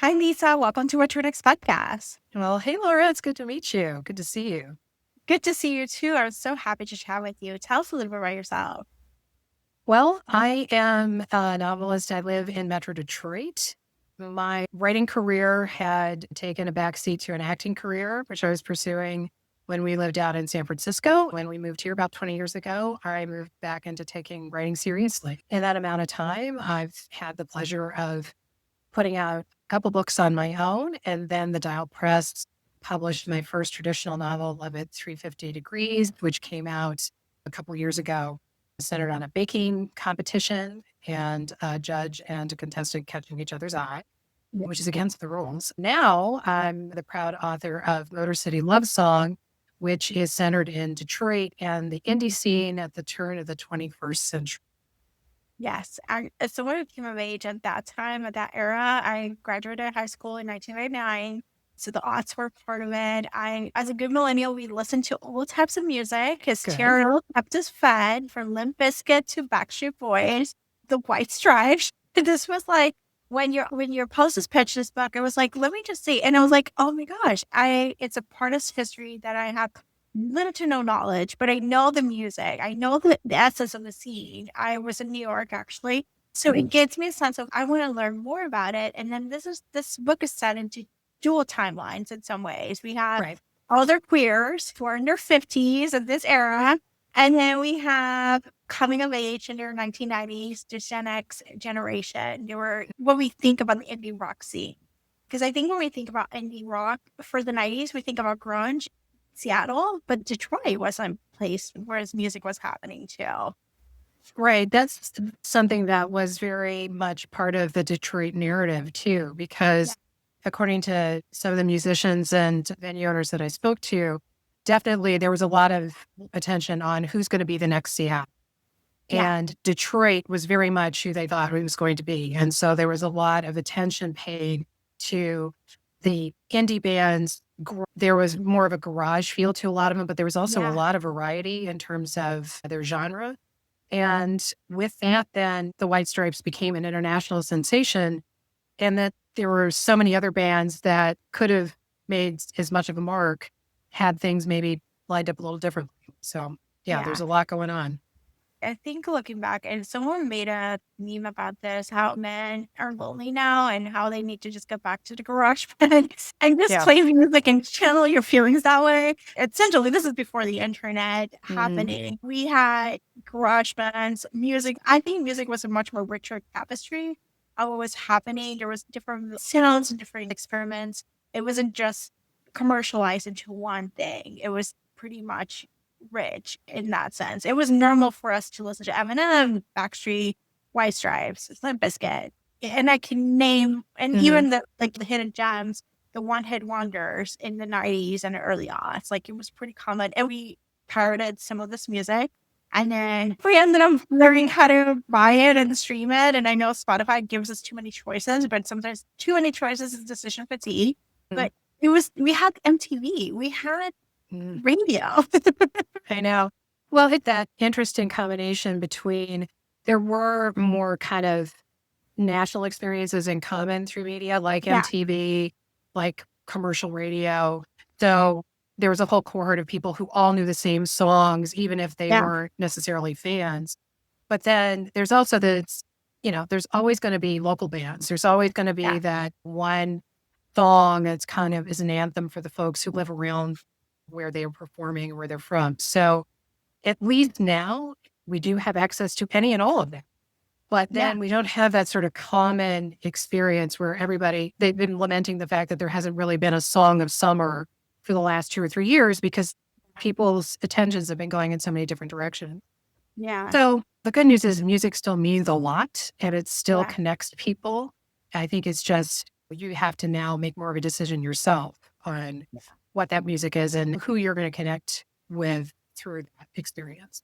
Hi, Lisa. Welcome to What to Next podcast. Well, hey, Laura, it's good to meet you. Good to see you. Good to see you too. I was so happy to chat with you. Tell us a little bit about yourself. Well, I am a novelist. I live in Metro Detroit. My writing career had taken a backseat to an acting career, which I was pursuing when we lived out in San Francisco. When we moved here about 20 years ago, I moved back into taking writing seriously. In that amount of time, I've had the pleasure of putting out a couple books on my own, and then the Dial Press published my first traditional novel, Love It 350 Degrees, which came out a couple years ago, centered on a baking competition and a judge and a contestant catching each other's eye, which is against the rules. Now I'm the proud author of Motor City Love Song, which is centered in Detroit and the indie scene at the turn of the 21st century. Yes, as someone who came of age at that time, at that era, I graduated high school in 1999. So the aughts were part of it. As a good millennial, we listened to all types of music because Good. Terrell kept us fed from Limp Bizkit to Backstreet Boys, the White Stripes. This was like when your posters pitched this book, I was like, let me just see. And I was like, oh my gosh, it's a part of history that I have little to no knowledge, but I know the music. I know the essence of the scene. I was in New York actually. So it gives me a sense of I want to learn more about it. And then this book is set into dual timelines in some ways. We have Right. older queers who are in their 50s of this era. And then we have coming of age in their 1990s, the Gen X generation. They were what we think about the indie rock scene. Because I think when we think about indie rock for the 90s, we think about grunge, Seattle, but Detroit was a place where his music was happening too. Right. That's something that was very much part of the Detroit narrative, too, Yeah. because according to some of the musicians and venue owners that I spoke to, definitely there was a lot of attention on who's going to be the next Seattle. Yeah. And Detroit was very much who they thought it was going to be. And so there was a lot of attention paid to the indie bands. There was more of a garage feel to a lot of them, but there was also a Yeah. lot of variety in terms of their genre. And with that, then the White Stripes became an international sensation. And that there were so many other bands that could have made as much of a mark had things maybe lined up a little differently. So, yeah, there's Yeah. a lot going on. I think looking back, and someone made a meme about this, how men are lonely now and how they need to just get back to the garage band and just Yeah. play music and channel your feelings that way. Essentially, this is before the internet Mhm. happening. We had garage bands, music. I think music was a much more richer tapestry of what was happening. There was different sounds and different experiments. It wasn't just commercialized into one thing. It was pretty much rich in that sense. It was normal for us to listen to Eminem, Backstreet, White Stripes, Limp Bizkit, and I can name and Mhm. even the hidden gems, the one hit wonders in the 90s and early aughts. Like it was pretty common, and we pirated some of this music. And then we ended up learning how to buy it and stream it. And I know Spotify gives us too many choices, but sometimes too many choices is decision fatigue. Mhm. But we had MTV, we had Mhm. radio. I know. Well, it's that interesting combination between there were more kind of national experiences in common through media like Yeah. MTV, like commercial radio. So there was a whole cohort of people who all knew the same songs, even if they Yeah. weren't necessarily fans. But then there's also this, there's always going to be local bands. There's always going to be Yeah. that one song that's kind of is an anthem for the folks who live around where they're performing, where they're from. So at least now we do have access to any and all of them. But Yeah. then we don't have that sort of common experience where they've been lamenting the fact that there hasn't really been a song of summer for the last 2 or 3 years because people's attentions have been going in so many different directions. Yeah. So the good news is music still means a lot and it still Yeah. connects people. I think it's just you have to now make more of a decision yourself on what that music is and who you're going to connect with through that experience.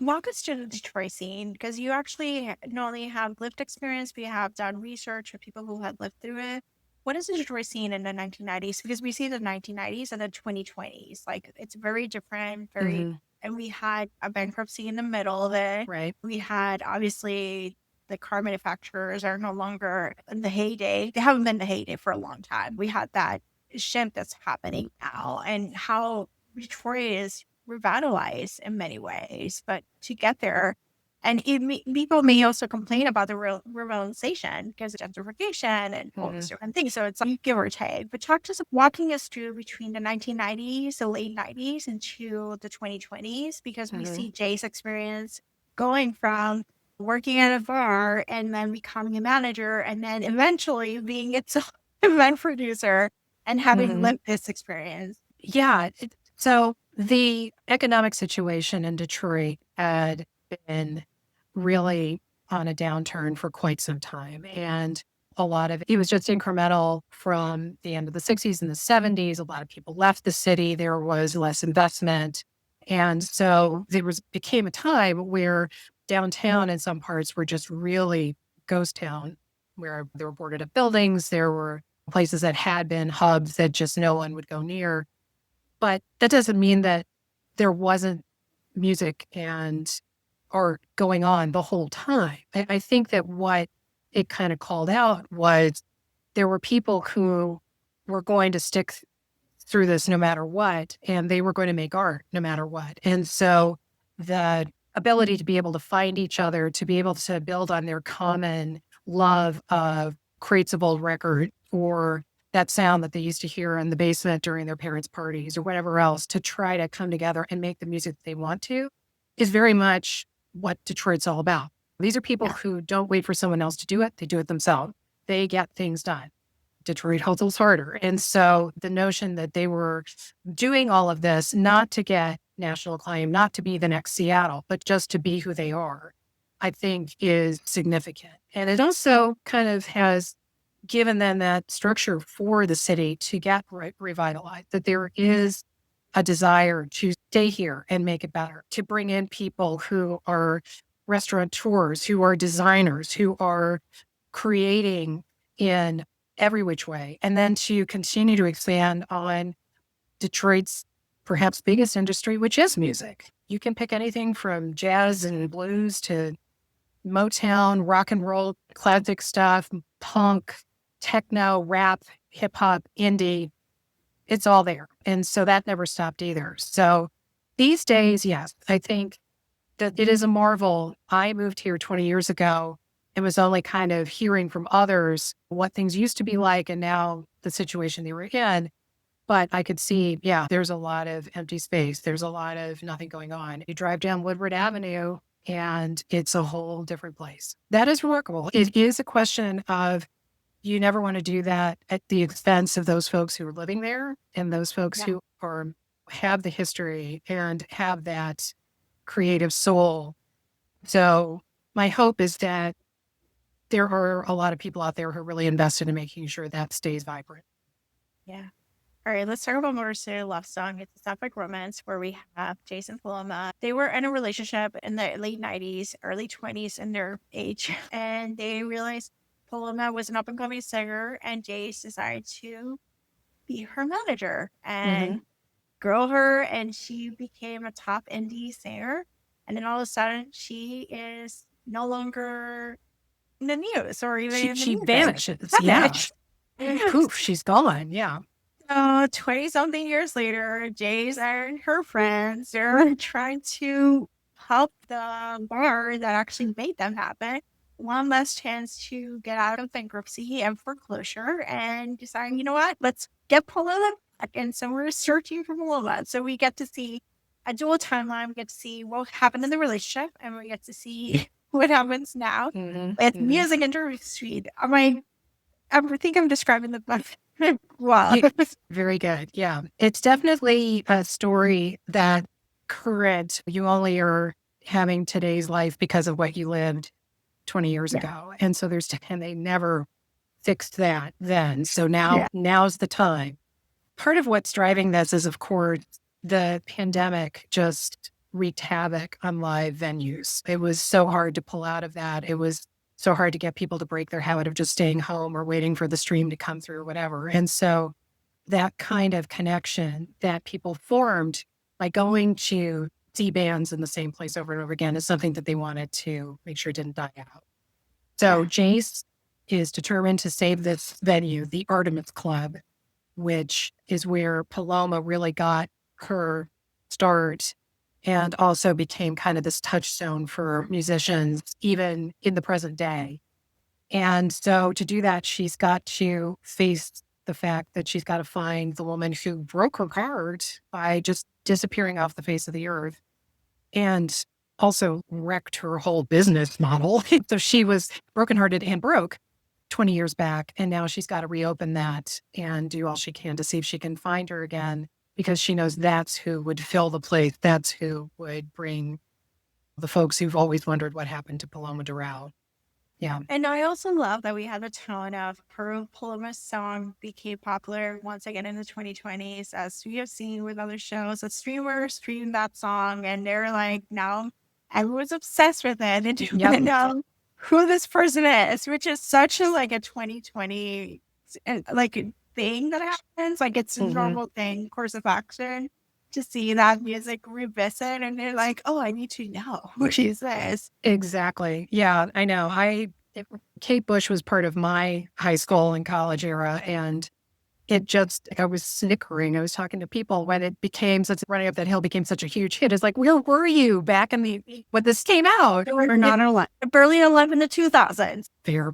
Walk us through the Detroit scene because you actually not only have lived experience, but you have done research for people who had lived through it. What is the Detroit scene in the 1990s? Because we see the 1990s and the 2020s. Like it's very different, Hmm. and we had a bankruptcy in the middle of it. Right. We had obviously the car manufacturers are no longer in the heyday. They haven't been in the heyday for a long time. We had that shift that's happening now, and how Detroit is revitalized in many ways. But to get there, and people may also complain about the ruralization because of gentrification and all these Mhm. different things. So it's like give or take. But talk to us, walking us through between the 1990s, the late 90s, into the 2020s, because we Mhm. see Jay's experience going from working at a bar and then becoming a manager and then eventually being its own event producer and having Mhm. lived this experience. Yeah. So the economic situation in Detroit had been really on a downturn for quite some time. And a lot of it was just incremental from the end of the 60s and the 70s. A lot of people left the city. There was less investment. And so became a time where downtown in some parts were just really ghost town, where there were boarded up buildings. There were places that had been hubs that just no one would go near. But that doesn't mean that there wasn't music and art going on the whole time. I think that what it kind of called out was there were people who were going to stick through this no matter what, and they were going to make art no matter what. And so the ability to be able to find each other, to be able to build on their common love of crates of old record or that sound that they used to hear in the basement during their parents' parties or whatever else, to try to come together and make the music that they want to, is very much what Detroit's all about. These are people Yeah. who don't wait for someone else to do it, they do it themselves. They get things done. Detroit hustles harder. And so the notion that they were doing all of this not to get national acclaim, not to be the next Seattle, but just to be who they are, I think is significant. And it also kind of has given them that structure for the city to get revitalized, that there is a desire to stay here and make it better, to bring in people who are restaurateurs, who are designers, who are creating in every which way, and then to continue to expand on Detroit's perhaps biggest industry, which is music. You can pick anything from jazz and blues to Motown, rock and roll, classic stuff, punk, techno, rap, hip hop, indie. It's all there. And so that never stopped either. So these days, yes, I think that it is a marvel. I moved here 20 years ago and was only kind of hearing from others what things used to be like and now the situation they were in. But I could see, yeah, there's a lot of empty space. There's a lot of nothing going on. You drive down Woodward Avenue and it's a whole different place. That is remarkable. It is a question of you never want to do that at the expense of those folks who are living there and those folks Yeah. who are have the history and have that creative soul. So my hope is that there are a lot of people out there who are really invested in making sure that stays vibrant. Yeah. All right, let's talk about Motor City Love Song. It's a sapphic romance where we have Jason Paloma. They were in a relationship in the late 90s, early 20s in their age, and they realized Paloma was an up and coming singer, and Jace decided to be her manager Hmm. and grow her, and she became a top indie singer. And then all of a sudden, she is no longer in the news or even in the She music. vanishes. Yeah. Vanished. Poof, she's gone. Yeah. So 20 something years later, Jay's and her friends are trying to help the bar that actually made them happen one last chance to get out of bankruptcy and foreclosure and decide, you know what, let's get Paloma back. And so we're searching for Paloma. So we get to see a dual timeline. We get to see what happened in the relationship and we get to see what happens now Hmm. with Hmm. music industry. I think I'm describing the book well. Very good. Yeah. It's definitely a story that current, you only are having today's life because of what you lived 20 years Yeah. ago. And so and they never fixed that then. So Yeah. now's the time. Part of what's driving this is, of course, the pandemic just wreaked havoc on live venues. It was so hard to pull out of that. It was so hard to get people to break their habit of just staying home or waiting for the stream to come through or whatever. And so that kind of connection that people formed by going to see bands in the same place over and over again is something that they wanted to make sure didn't die out. So Yeah. Jace is determined to save this venue, the Artemis Club, which is where Paloma really got her start and also became kind of this touchstone for musicians, even in the present day. And so to do that, she's got to face the fact that she's got to find the woman who broke her heart by just disappearing off the face of the earth and also wrecked her whole business model. So she was brokenhearted and broke 20 years back. And now she's got to reopen that and do all she can to see if she can find her again because she knows that's who would fill the place. That's who would bring the folks who've always wondered what happened to Paloma Durao. Yeah. And I also love that we have a tone of her Paloma's song became popular once again in the 2020s, as we have seen with other shows. A streamer streamed that song, and they're like, now everyone's obsessed with it and do Yep. not know who this person is, which is such a like a 2020 like thing that happens. Like it's a Mhm. normal thing, course of action. To see that music revisit, and they're like, "Oh, I need to know who she is." Exactly. Yeah, I know. Kate Bush was part of my high school and college era. And it just, I was snickering. I was talking to people when it became such, running up that hill became such a huge hit. It's like, where were you back in when this came out? We're not alive. Barely alive in the 2000s. Fair.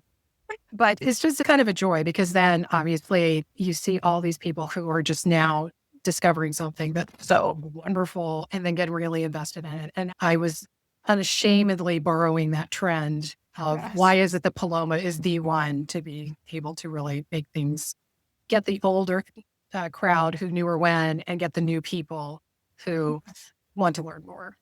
But it's just kind of a joy because then obviously you see all these people who are just now discovering something that's so wonderful and then get really invested in it. And I was unashamedly borrowing that trend of why Yes. is it that Paloma is the one to be able to really make things, get the older crowd who knew her when and get the new people who want to learn more.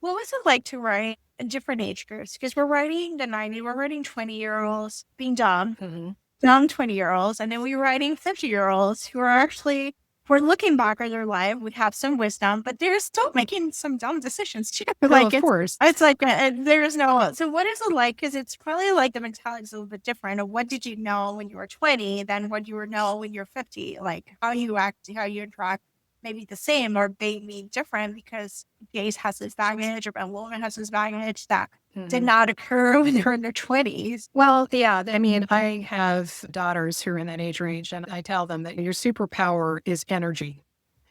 What was it like to write in different age groups? Because we're writing the 90s, we're writing 20-year-olds being dumb, Mhm. dumb 20-year-olds, and then we're writing 50-year-olds who are actually, we're looking back at their life, we have some wisdom, but they're still making some dumb decisions too. Oh, Like of course. it's like there's no. So what is it like? Because it's probably like the mentality is a little bit different. Of what did you know when you were 20 than what you were know when you're 50? Like how you act, how you interact, maybe the same or maybe different because Jace has this baggage or Ben Woman has this baggage that did Mhm. not occur when they were in their 20s. Well, yeah. I mean, I have daughters who are in that age range, and I tell them that your superpower is energy.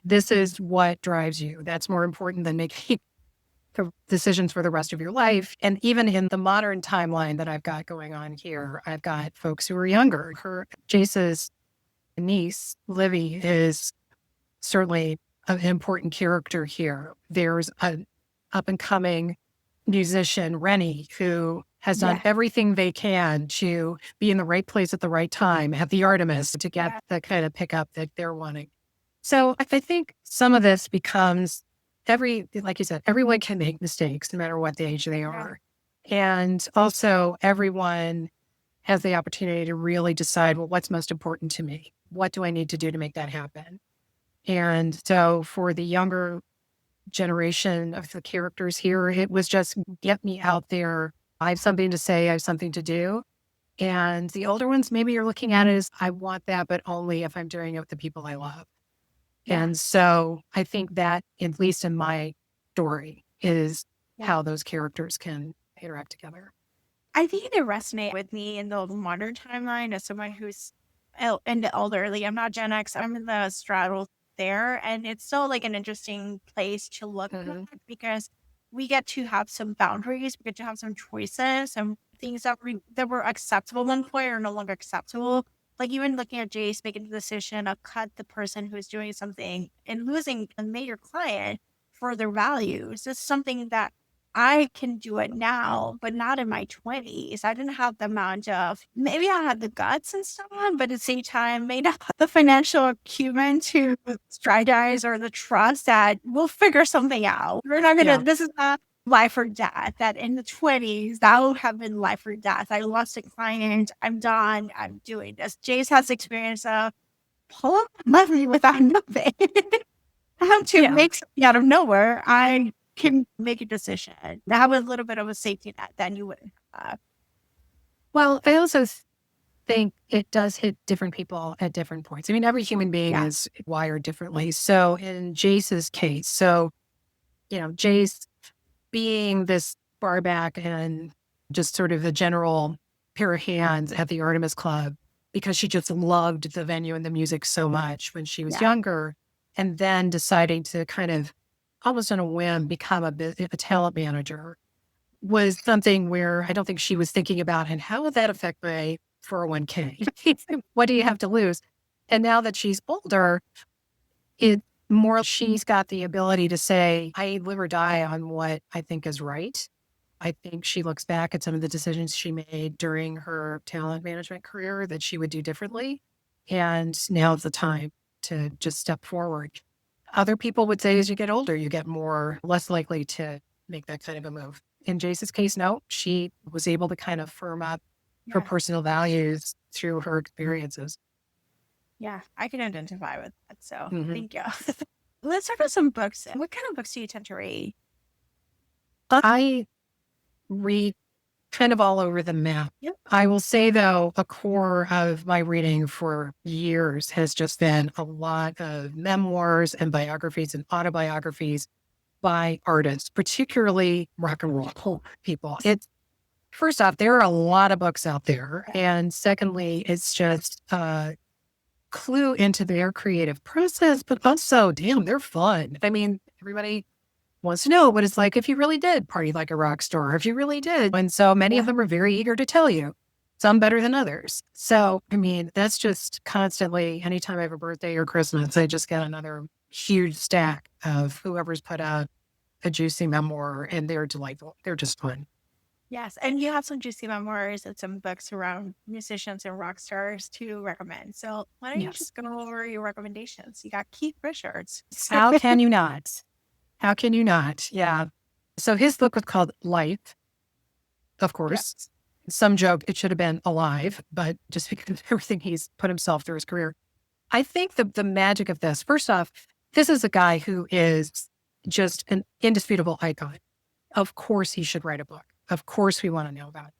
This is what drives you. That's more important than making the decisions for the rest of your life. And even in the modern timeline that I've got going on here, I've got folks who are younger. Jace's niece, Livy, is certainly an important character here. There's an up and coming musician, Rennie, who has done Yeah. everything they can to be in the right place at the right time at the Artemis to get Yeah. the kind of pickup that they're wanting. So I think some of this becomes like you said, everyone can make mistakes no matter what the age they Yeah. are. And also, everyone has the opportunity to really decide, well, what's most important to me? What do I need to do to make that happen? And so for the younger generation of the characters here, it was just get me out there. I have something to say, I have something to do. And the older ones, maybe you're looking at it as I want that, but only if I'm doing it with the people I love. Yeah. And so I think that, at least in my story, is Yeah. how those characters can interact together. I think they resonate with me in the modern timeline as someone who's in the elderly. I'm not Gen X. I'm in the straddle there, and it's still like an interesting place to look at Hmm. because we get to have some boundaries. We get to have some choices and things that were acceptable at one point are no longer acceptable. Like even looking at Jace making the decision of cut the person who's doing something and losing a major client for their values. It's something that I can do it now, but not in my 20s. I didn't have the amount of, maybe I had the guts and so on, but at the same time, may not have the financial acumen to strategize or the trust that we'll figure something out. We're not going to, Yeah. this is not life or death. That in the 20s, that would have been life or death. I lost a client. I'm done. I'm doing this. Jace has experience of pull up money without nothing. How to Yeah. make something out of nowhere, I can make a decision. Have a little bit of a safety net than you would have. Well, I also think it does hit different people at different points. I mean, every human being Yeah. is wired differently. So in Jace's case, so, Jace being this bar back and just sort of the general pair of hands at the Artemis Club because she just loved the venue and the music so much when she was Yeah. younger. And then deciding to kind of almost on a whim become a talent manager was something where I don't think she was thinking about, and how would that affect my 401k? What do you have to lose? And now that she's older, it more she's got the ability to say, I live or die on what I think is right. I think she looks back at some of the decisions she made during her talent management career that she would do differently. And now's the time to just step forward. Other people would say as you get older, you get less likely to make that kind of a move. In Jace's case, no, she was able to kind of firm up her Yeah. personal values through her experiences. Yeah. I can identify with that. So Mhm. thank you. Let's talk about some books. What kind of books do you tend to read? I read kind of all over the map. Yep. I will say, though, a core of my reading for years has just been a lot of memoirs and biographies and autobiographies by artists, particularly rock and roll people. It's first off, there are a lot of books out there. And secondly, it's just a clue into their creative process, but also, damn, they're fun. I mean, everybody wants to know what it's like if you really did party like a rock star, if you really did. And so many of them are very eager to tell you, some better than others. So, I mean, that's just constantly, anytime I have a birthday or Christmas, I just get another huge stack of whoever's put out a juicy memoir, and they're delightful. They're just fun. Yes. And you have some juicy memoirs and some books around musicians and rock stars to recommend. So why don't you Yes. just go over your recommendations? You got Keith Richards. How can you not? How can you not? Yeah. So his book was called Life, of course. Yes. Some joke it should have been Alive, but just because of everything he's put himself through his career. I think the magic of this, first off, this is a guy who is just an indisputable icon. Of course he should write a book. Of course we want to know about it.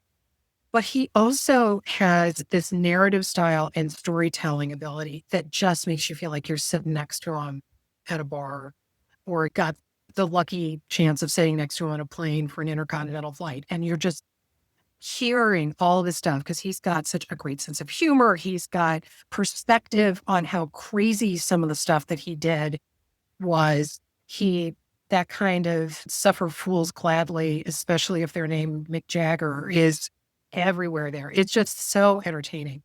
But he also has this narrative style and storytelling ability that just makes you feel like you're sitting next to him at a bar or got the lucky chance of sitting next to him on a plane for an intercontinental flight. And you're just hearing all this stuff because he's got such a great sense of humor. He's got perspective on how crazy some of the stuff that he did was. That kind of suffer fools gladly, especially if their name Mick Jagger is everywhere there. It's just so entertaining.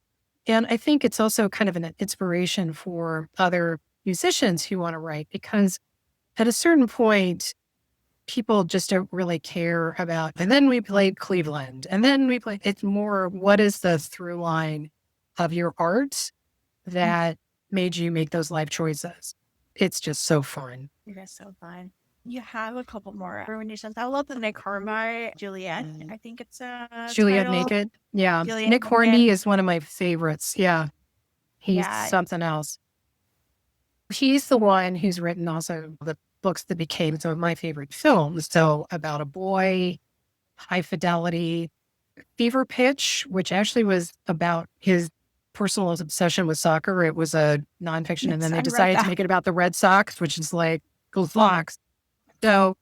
And I think it's also kind of an inspiration for other musicians who want to write because at a certain point, people just don't really care about, and then we played Cleveland, and then we played, it's more, what is the through line of your art that made you make those life choices? It's just so fun. You guys so fun. You have a couple more recommendations. I love the Nick Hornby, Juliet. I think it's a Juliet title. Naked. Yeah. Juliet Nick Naked. Hornby is one of my favorites. Yeah. He's Yeah. something else. He's the one who's written also the books that became some of my favorite films. So About a Boy, High Fidelity, Fever Pitch, which actually was about his personal obsession with soccer. It was a nonfiction. And then Yes, they I read decided to that. make it about the Red Sox, which is like, go Sox. So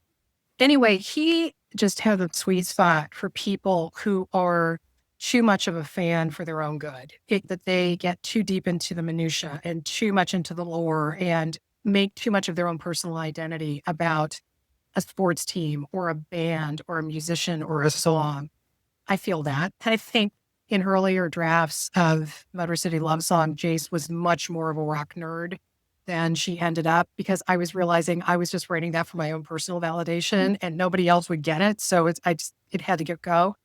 anyway, he just has a sweet spot for people who are too much of a fan for their own good, that they get too deep into the minutia and too much into the lore and make too much of their own personal identity about a sports team or a band or a musician or a song. I feel that. I think in earlier drafts of Motor City Love Song, Jace was much more of a rock nerd than she ended up because I was realizing I was just writing that for my own personal validation and nobody else would get it. So it had to get go.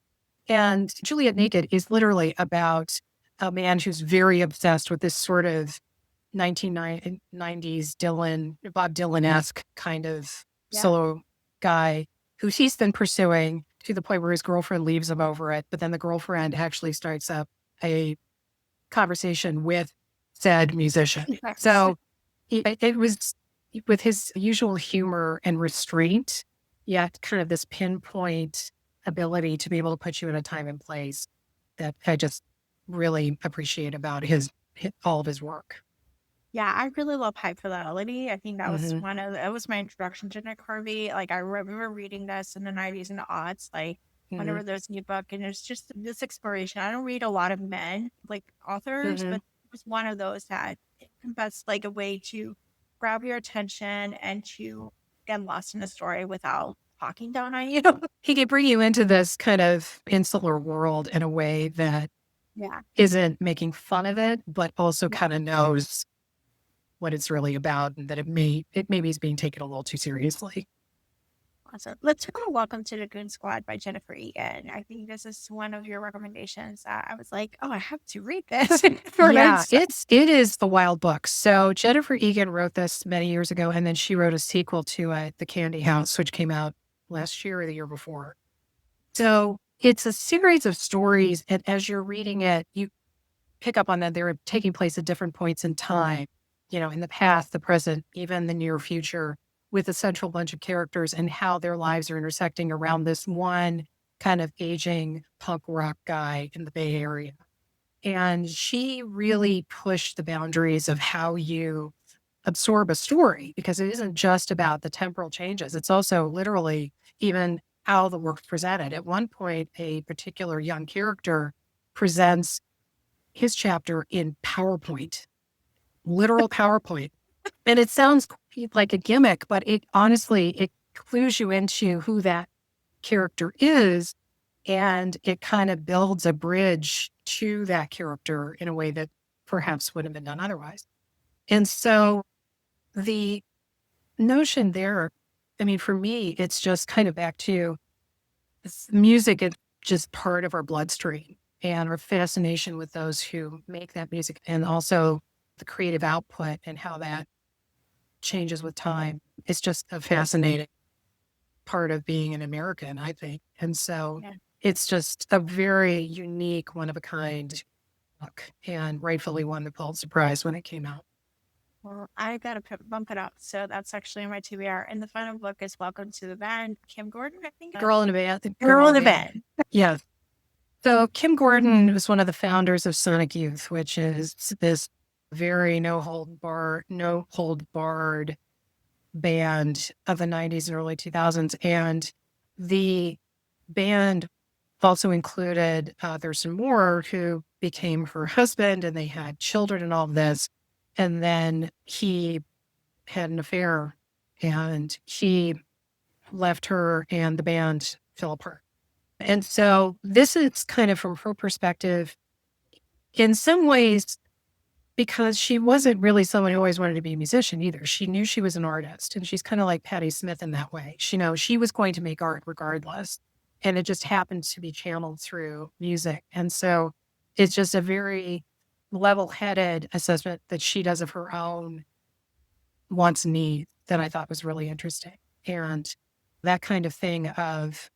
And Juliet Naked is literally about a man who's very obsessed with this sort of 1990s Bob Dylan-esque kind of solo guy who he's been pursuing to the point where his girlfriend leaves him over it. But then the girlfriend actually starts up a conversation with said musician. Yes. So it was with his usual humor and restraint, yet kind of this pinpoint ability to be able to put you in a time and place that I just really appreciate about all of his work. Yeah, I really love High Fidelity. I think that was Mhm. that was my introduction to Nick Harvey. Like I remember reading this in the 90s and the aughts. Like Hmm. whenever there's a new book, and it's just this exploration. I don't read a lot of men like authors, Hmm. but it was one of those that that's like a way to grab your attention and to get lost in a story without talking down on you. He could bring you into this kind of insular world in a way that Yeah. isn't making fun of it, but also Yeah. kind of knows what it's really about and that it maybe is being taken a little too seriously. Awesome. Let's go to Welcome to the Goon Squad by Jennifer Egan. I think this is one of your recommendations that I was like, oh, I have to read this. Yeah, it is the wild book. So Jennifer Egan wrote this many years ago, and then she wrote a sequel to it, The Candy House, which came out last year or the year before. So it's a series of stories, and as you're reading it, you pick up on that they're taking place at different points in time, in the past, the present, even the near future, with a central bunch of characters and how their lives are intersecting around this one kind of aging punk rock guy in the Bay Area. And she really pushed the boundaries of how you absorb a story because it isn't just about the temporal changes. It's also literally even how the work's presented. At one point, a particular young character presents his chapter in PowerPoint, literal PowerPoint. And it sounds like a gimmick, but it honestly, it clues you into who that character is. And it kind of builds a bridge to that character in a way that perhaps wouldn't have been done otherwise. And so the notion there, I mean, for me, it's just kind of back to music is just part of our bloodstream and our fascination with those who make that music and also the creative output and how that changes with time. It's just a fascinating part of being an American, I think. And so Yeah. it's just a very unique, one of a kind book and rightfully won the Pulitzer Prize when it came out. Well, I gotta bump it up. So that's actually my TBR. And the final book is Welcome to the Band, Kim Gordon, I think. Girl in a Band. Girl in the Band. Yeah. So Kim Gordon was one of the founders of Sonic Youth, which is this very no hold barred band of the 90s and early 2000s. And the band also included Thurston Moore, who became her husband, and they had children and all of this. And then he had an affair and he left her and the band fell apart. And so this is kind of from her perspective, in some ways, because she wasn't really someone who always wanted to be a musician either. She knew she was an artist, and she's kind of like Patti Smith in that way. She knows she was going to make art regardless. And it just happened to be channeled through music. And so it's just a very level-headed assessment that she does of her own wants and needs that I thought was really interesting. And that kind of thing of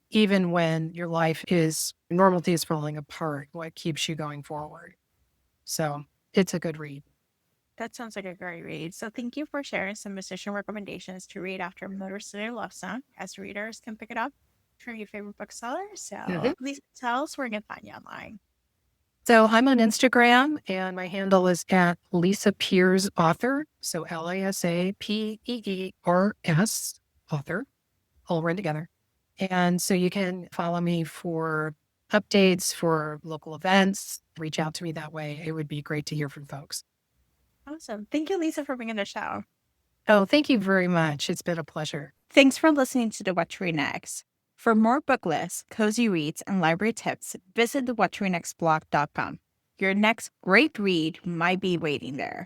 even when your life is normalcy is falling apart, what keeps you going forward? So it's a good read. That sounds like a great read. So thank you for sharing some musician recommendations to read after Motor City Love Song, as readers can pick it up from your favorite bookseller. Mhm. So please tell us where we can find you online. So I'm on Instagram and my handle is at Lisa Peers Author. So LisaPeers Author, all run together. And so you can follow me for updates for local events, reach out to me that way. It would be great to hear from folks. Awesome. Thank you, Lisa, for being on the show. Oh, thank you very much. It's been a pleasure. Thanks for listening to the What to Read Next. For more book lists, cozy reads, and library tips, visit the whattoreadnextblog.com. Your next great read might be waiting there.